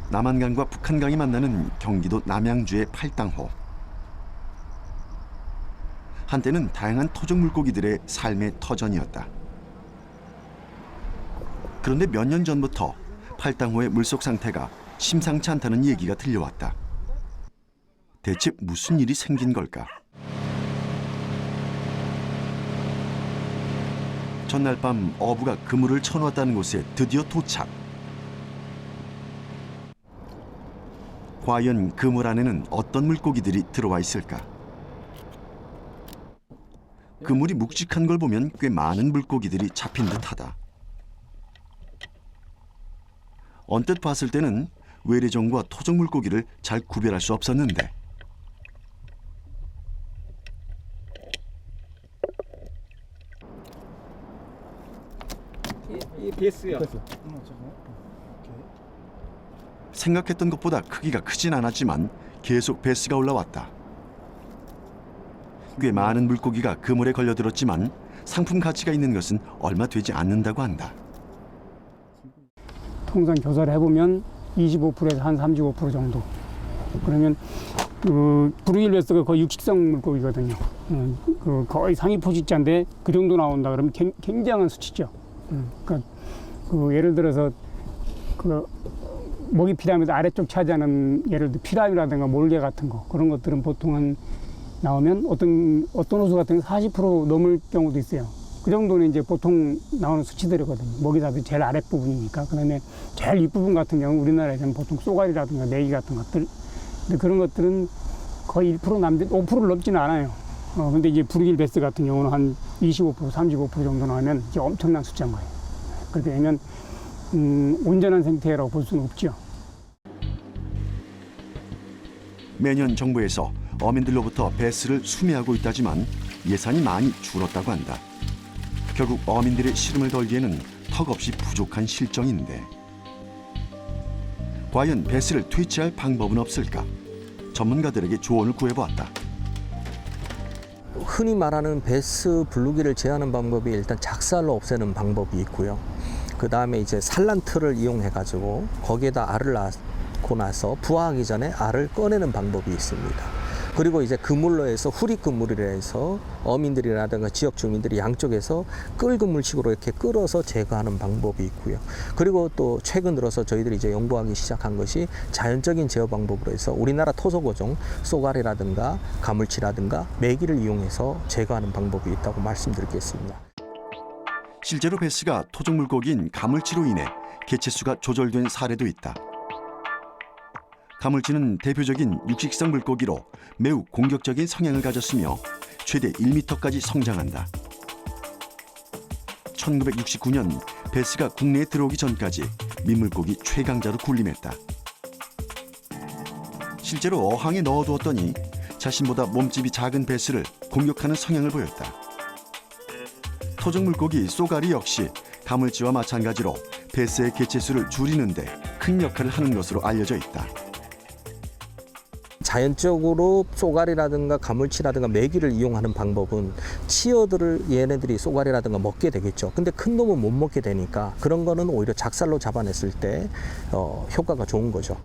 남한강과 북한강이 만나는 경기도 남양주의 팔당호. 한때는 다양한 토종 물고기들의 삶의 터전이었다. 그런데 몇 년 전부터 팔당호의 물속 상태가 심상치 않다는 얘기가 들려왔다. 대체 무슨 일이 생긴 걸까? 전날 밤 어부가 그물을 쳐놓았다는 곳에 드디어 도착. 과연 그물 안에는 어떤 물고기들이 들어와 있을까? 그물이 묵직한 걸 보면 꽤 많은 물고기들이 잡힌 듯하다. 언뜻 봤을 때는 외래종과 토종 물고기를 잘 구별할 수 없었는데 이 베스요. 생각했던 것보다 크기가 크진 않았지만 계속 베스가 올라왔다. 꽤 많은 물고기가 그물에 걸려들었지만 상품 가치가 있는 것은 얼마 되지 않는다고 한다. 통상 조사를 해보면 25%에서 한 35% 정도. 그러면 브루길 베스가 거의 육식성 물고기거든요. 거의 상위 포식자인데 그 정도 나온다 그러면 굉장한 수치죠. 그러니까 예를 들어서 먹이 피라미드 아래쪽 차지하는 예를 들어 피라미라든가 몰개 같은 거 그런 것들은 보통은 나오면 어떤 호수 같은 경우 40% 넘을 경우도 있어요. 그 정도는 이제 보통 나오는 수치들이거든요. 먹이사슬 제일 아랫부분이니까. 그다음에 제일 윗부분 같은 경우 우리나라에서는 보통 쏘가리라든가 메기 같은 것들. 근데 그런 것들은 거의 1% 남짓 5%를 넘지는 않아요. 근데 이제 브루길 베스 같은 경우는 한 25%, 35% 정도 나오면 이제 엄청난 숫자인 거예요. 그렇게 되면 온전한 생태라고 볼 수는 없죠. 매년 정부에서 어민들로부터 베스를 수매하고 있다지만 예산이 많이 줄었다고 한다. 결국 어민들의 시름을 덜기에는 턱없이 부족한 실정인데 과연 베스를 퇴치할 방법은 없을까? 전문가들에게 조언을 구해보았다. 흔히 말하는 베스 블루기를 제하는 방법이 일단 작살로 없애는 방법이 있고요. 그 다음에 이제 산란틀을 이용해 가지고 거기에다 알을 낳고 나서 부화하기 전에 알을 꺼내는 방법이 있습니다. 그리고 이제 그물로 해서 후리 그물이라 해서 어민들이라든가 지역 주민들이 양쪽에서 끌그물식으로 이렇게 끌어서 제거하는 방법이 있고요. 그리고 또 최근 들어서 저희들이 이제 연구하기 시작한 것이 자연적인 제어 방법으로 해서 우리나라 토속어종 쏘가리라든가 가물치라든가 메기를 이용해서 제거하는 방법이 있다고 말씀드리겠습니다. 실제로 베스가 토종 물고기인 가물치로 인해 개체수가 조절된 사례도 있다. 가물치는 대표적인 육식성 물고기로 매우 공격적인 성향을 가졌으며 최대 1m까지 성장한다. 1969년 베스가 국내에 들어오기 전까지 민물고기 최강자로 군림했다. 실제로 어항에 넣어두었더니 자신보다 몸집이 작은 베스를 공격하는 성향을 보였다. 토종 물고기 쏘가리 역시 가물치와 마찬가지로 베스의 개체수를 줄이는 데 큰 역할을 하는 것으로 알려져 있다. 자연적으로 쏘가리라든가 가물치라든가 메기를 이용하는 방법은 치어들을 얘네들이 쏘가리라든가 먹게 되겠죠. 근데 큰 놈은 못 먹게 되니까 그런 거는 오히려 작살로 잡아냈을 때 효과가 좋은 거죠.